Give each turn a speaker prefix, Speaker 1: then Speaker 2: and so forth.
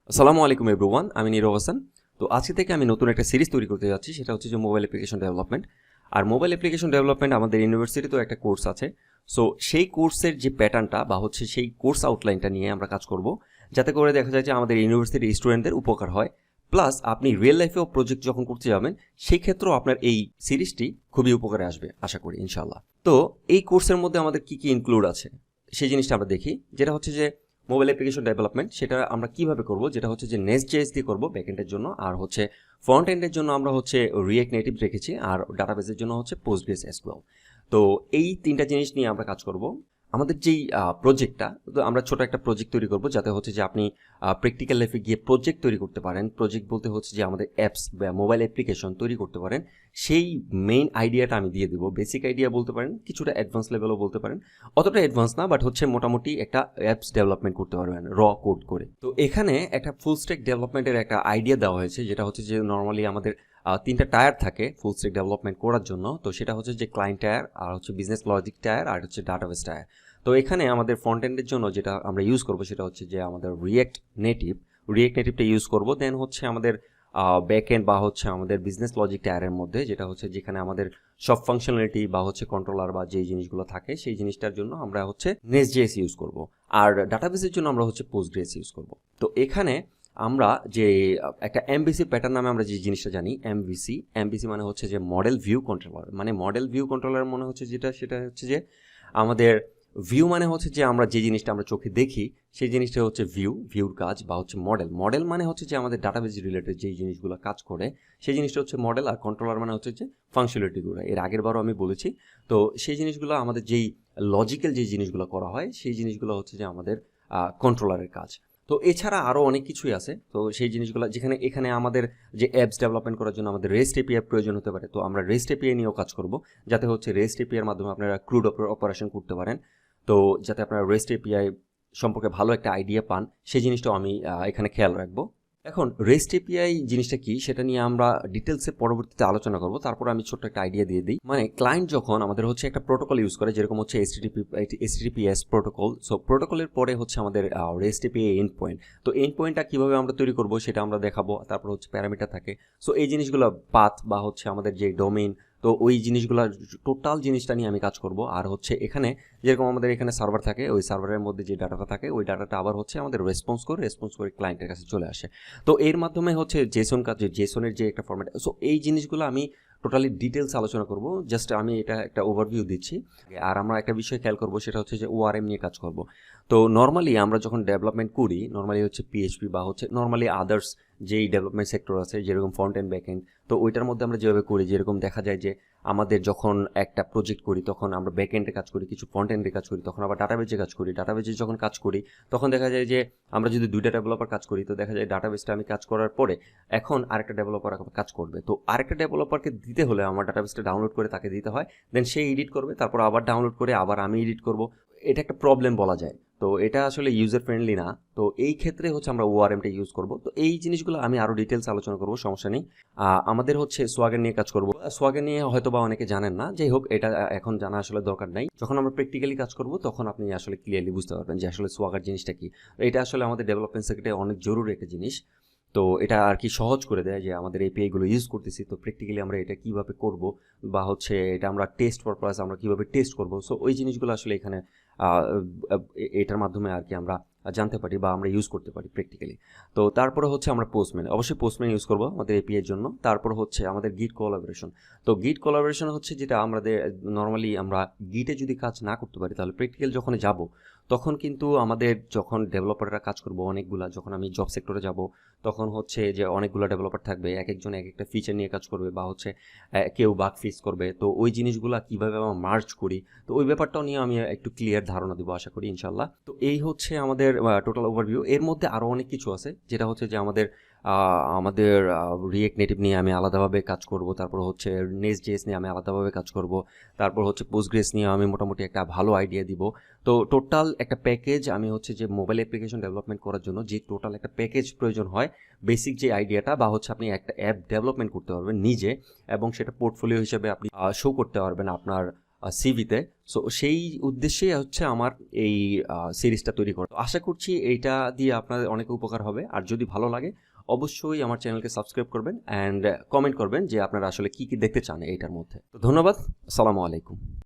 Speaker 1: আসসালামু আলাইকুম এভরিওয়ান, আমি নীরব হাসান। তো আজকে থেকে আমি নতুন একটা সিরিজ তৈরি করতে যাচ্ছি, সেটা হচ্ছে যে মোবাইল অ্যাপ্লিকেশন ডেভেলপমেন্ট। আর মোবাইল অ্যাপ্লিকেশন ডেভেলপমেন্ট আমাদের ইউনিভার্সিটিতেও একটা কোর্স আছে। সো সেই কোর্সের যে প্যাটার্নটা বা হচ্ছে সেই কোর্স আউটলাইনটা নিয়ে আমরা কাজ করব, যাতে করে দেখা যায় যে আমাদের ইউনিভার্সিটির স্টুডেন্টদের উপকার হয়। প্লাস আপনি রিয়েল লাইফেও প্রজেক্ট যখন করতে যাবেন, সেই ক্ষেত্রেও আপনার এই সিরিজটি খুবই উপকারে আসবে আশা করি ইনশাল্লাহ। তো এই কোর্সের মধ্যে আমাদের কী কী ইনক্লুড আছে সেই জিনিসটা আমরা দেখি। যেটা হচ্ছে যে মোবাইল অ্যাপ্লিকেশন ডেভেলপমেন্ট, সেটা আমরা কিভাবে করব, যেটা হচ্ছে যে NestJs দিয়ে করব ব্যাকএন্ডের জন্য, আর হচ্ছে ফ্রন্ট এন্ডের জন্য আমরা হচ্ছে রিয়েক্ট নেটিভ রেখেছি, আর ডাটাবেসের জন্য হচ্ছে পোস্টগ্রেস এসকিউএল। তো এই তিনটা জিনিস নিয়ে আমরা কাজ করব। আমাদের যেই প্রজেক্টটা, তো আমরা ছোট একটা প্রজেক্ট তৈরি করব, যাতে হচ্ছে যে আপনি প্র্যাকটিক্যাল লাইফে গিয়ে প্রজেক্ট তৈরি করতে পারেন। প্রজেক্ট বলতে হচ্ছে যে আমাদের অ্যাপস বা মোবাইল অ্যাপ্লিকেশন তৈরি করতে পারেন, সেই মেইন আইডিয়াটা আমি দিয়ে দেবো। বেসিক আইডিয়া বলতে পারেন, কিছুটা অ্যাডভান্স লেভেলও বলতে পারেন, অতটা অ্যাডভান্স না, বাট হচ্ছে মোটামুটি একটা অ্যাপস ডেভেলপমেন্ট করতে পারবেন র কোড করে। তো এখানে একটা ফুল স্ট্যাক ডেভেলপমেন্টের একটা আইডিয়া দেওয়া হয়েছে, যেটা হচ্ছে যে নর্মালি আমাদের তিনটা টায়ার থাকে ফুল স্ট্যাক ডেভেলপমেন্ট করার জন্য। তো সেটা হচ্ছে যে ক্লায়েন্ট টায়ার, আর হচ্ছে বিজনেস লজিক টায়ার, আর হচ্ছে ডাটাবেস টায়ার। তো এখানে আমাদের ফ্রন্ট এন্ডের জন্য যেটা আমরা ইউজ করবো, সেটা হচ্ছে যে আমাদের রিয়েক্ট নেটিভটা ইউজ করবো। দেন হচ্ছে আমাদের ব্যাকএন্ড বা হচ্ছে আমাদের বিজনেস লজিক টায়ারের মধ্যে, যেটা হচ্ছে যেখানে আমাদের সব ফাংশনালিটি বা হচ্ছে কন্ট্রোলার বা যে জিনিসগুলো থাকে, সেই জিনিসটার জন্য আমরা হচ্ছে NestJs ইউজ করব। আর ডাটাবেসের জন্য আমরা হচ্ছে পোস্টগ্রেস ইউজ করব। তো এখানে আমরা যে একটা এমভিসি প্যাটার্ন নামে আমরা যে জিনিসটা জানি, এমভিসি মানে হচ্ছে যে মডেল ভিউ কন্ট্রোলার। মানে মডেল ভিউ কন্ট্রোলার মনে হচ্ছে যেটা, সেটা হচ্ছে যে আমাদের ভিউ মানে হচ্ছে যে আমরা যে জিনিসটা আমরা চোখে দেখি, সেই জিনিসটা হচ্ছে ভিউর কাজ বা হচ্ছে মডেল মানে হচ্ছে যে আমাদের ডাটাবেস রিলেটেড যেই জিনিসগুলো কাজ করে, সেই জিনিসটা হচ্ছে মডেল। আর কন্ট্রোলার মানে হচ্ছে যে ফাংশনালিটিগুলো, এর আগের বারও আমি বলেছি। তো সেই জিনিসগুলো আমাদের যেই লজিক্যাল যে জিনিসগুলো করা হয়, সেই জিনিসগুলো হচ্ছে যে আমাদের কন্ট্রোলারের কাজ। তো এছাড়া আরও অনেক কিছুই আছে। তো সেই জিনিসগুলো যেখানে এখানে আমাদের যে অ্যাপস ডেভেলপমেন্ট করার জন্য আমাদের রেস্ট এপিআই প্রয়োজন হতে পারে, তো আমরা রেস্ট এপিআই নিয়েও কাজ করব, যাতে হচ্ছে রেস্ট এপিআইয়ের মাধ্যমে আপনারা ক্রুড অপারেশন করতে পারেন। তো যাতে আপনারা রেস্ট এপিআই সম্পর্কে ভালো একটা আইডিয়া পান, সেই জিনিসটাও আমি এখানে খেয়াল রাখবো। এখন রেস্ট এপিআই জিনিসটা কি, সেটা নিয়ে আমরা ডিটেলসে পরবর্তীতে আলোচনা করব। তারপর আমি ছোট্ট একটা আইডিয়া দিয়ে দিই। মানে ক্লায়েন্ট যখন আমাদের হচ্ছে একটা প্রোটোকল ইউজ করে, যেরকম হচ্ছে HTTPS প্রোটোকল। সো প্রোটোকলের পরে হচ্ছে আমাদের রেস্ট এপিআই এন্ড পয়েন্ট। তো এন্ড পয়েন্টটা কীভাবে আমরা তৈরি করব সেটা আমরা দেখাবো। তারপর হচ্ছে প্যারামিটার থাকে। সো এই জিনিসগুলো পাথ বা হচ্ছে আমাদের যে ডোমেইন, তো ওই জিনিসগুলো টোটাল জিনিসটা নিয়ে আমি কাজ করব। আর হচ্ছে এখানে যেরকম আমাদের এখানে সার্ভার থাকে, ওই সার্ভারের মধ্যে যে ডাটাটা থাকে, ওই ডাটাটা আবার হচ্ছে আমাদের রেসপন্স করে ক্লায়েন্টের কাছে চলে আসে। তো এর মাধ্যমে হচ্ছে জেসনের যে একটা ফরম্যাট। সো এই জিনিসগুলো আমি টোটালি ডিটেলস আলোচনা করব। জাস্ট আমি এটা একটা ওভারভিউ দিচ্ছি। আর আমরা একটা বিষয় খেয়াল করব, সেটা হচ্ছে যে ওআরএম নিয়ে কাজ করব। তো নর্মালি আমরা যখন ডেভেলপমেন্ট করি, নর্মালি হচ্ছে পিএইচপি বা হচ্ছে নর্মালি আদার্স যেই ডেভেলপমেন্ট সেক্টর আছে, যেরকম ফ্রন্ট এন্ড ব্যাক এন্ড, তো ওইটার মধ্যে আমরা যেভাবে করি, যেরকম দেখা যায় যে আমাদের যখন একটা প্রজেক্ট করি, তখন আমরা ব্যাক এন্ডে কাজ করি, কিছু ফ্রন্ট এন্ডে কাজ করি, তখন আবার ডাটাবেজে কাজ করি। ডাটাবেজে যখন কাজ করি, তখন দেখা যায় যে আমরা যদি দুইটা ডেভেলপার কাজ করি, তো দেখা যায় ডাটাবেসটা আমি কাজ করার পরে এখন আরেকটা ডেভেলপার কাজ করবে। তো আরেকটা ডেভেলপারকে দিতে হলে আমার ডাটাবেসটা ডাউনলোড করে তাকে দিতে হয়, দেন সে এডিট করবে, তারপর আবার ডাউনলোড করে আবার আমি এডিট করব। এটা একটা প্রবলেম বলা যায়। তো এটা আসলে ইউজার ফ্রেন্ডলি না। তো এই ক্ষেত্রে হচ্ছে আমরা ওআরএমটা ইউজ করব। তো এই জিনিসগুলো আমি আরও ডিটেলস আলোচনা করব, সমস্যা নেই। আমাদের হচ্ছে সোয়াগার নিয়ে কাজ করব। সোয়াগার নিয়ে হয়তো বা অনেকে জানেন না, যাই হোক, এটা এখন জানা আসলে দরকার নাই। যখন আমরা প্র্যাকটিক্যালি কাজ করব, তখন আপনি আসলে ক্লিয়ারলি বুঝতে পারবেন যে আসলে সোয়াগার জিনিসটা কি। এটা আসলে আমাদের ডেভেলপমেন্ট সেক্টরে অনেক জরুরি একটা জিনিস। তো এটা আর কি সহজ করে দেয় যে আমাদের এপিআইগুলো ইউজ করতেছি, তো প্র্যাকটিক্যালি আমরা এটা কীভাবে করব, বা হচ্ছে এটা আমরা টেস্ট পারপাস আমরা কীভাবে টেস্ট করব। সো ওই জিনিসগুলো আসলে এখানে এটার মাধ্যমে আর কি আমরা জানতে পারি বা আমরা ইউজ করতে পারি প্র্যাকটিক্যালি। তো তারপরে হচ্ছে আমরা অবশ্যই পোস্টম্যান ইউজ করবো আমাদের এপিআইয়ের জন্য। তারপর হচ্ছে আমাদের গিট কোলাবোরেশন। তো গিট কোলাবোরেশন হচ্ছে যেটা আমাদের নর্মালি আমরা গিটে যদি কাজ না করতে পারি, তাহলে প্র্যাকটিক্যাল যখন যাব, তখন কিন্তু আমাদের যখন ডেভেলপাররা কাজ করবো অনেকগুলা, যখন আমি জব সেক্টরে যাব, তখন হচ্ছে যে অনেকগুলো ডেভেলপার থাকবে, এক একজন এক একটা ফিচার নিয়ে কাজ করবে, বা হচ্ছে কেউ বাগ ফিক্স করবে। তো ওই জিনিসগুলো কীভাবে আমরা মার্জ করি, তো ওই ব্যাপারটাও নিয়ে আমি একটু ক্লিয়ার ধারণা দেবো আশা করি ইনশাল্লাহ। তো এই হচ্ছে আমাদের টোটাল ওভারভিউ। এর মধ্যে আরও অনেক কিছু আছে, যেটা হচ্ছে যে আমাদের রিয়েক্ট নেটিভ নিয়ে আমি আলাদাভাবে কাজ করব। তারপর হচ্ছে NestJs নিয়ে আমি আলাদাভাবে কাজ করব। তারপর হচ্ছে পোস্টগ্রেস নিয়ে আমি মোটামুটি একটা ভালো আইডিয়া দিব। তো টোটাল একটা প্যাকেজ আমি হচ্ছে যে মোবাইল অ্যাপ্লিকেশন ডেভেলপমেন্ট করার জন্য যে টোটাল একটা প্যাকেজ প্রয়োজন হয়, বেসিক যে আইডিয়াটা, বা হচ্ছে আপনি একটা অ্যাপ ডেভেলপমেন্ট করতে পারবেন নিজে, এবং সেটা পোর্টফোলিও হিসেবে আপনি শো করতে পারবেন আপনার সিভিতে। সো সেই উদ্দেশ্যেই হচ্ছে আমার এই সিরিজটা তৈরি করা। তো আশা করছি এইটা দিয়ে আপনাদের অনেক উপকার হবে। আর যদি ভালো লাগে অবশ্যই আমার চ্যানেলকে সাবস্ক্রাইব করবেন অ্যান্ড কমেন্ট করবেন যে আপনারা আসলে কী কী দেখতে চান এইটার মধ্যে। তো ধন্যবাদ, আসসালামু আলাইকুম।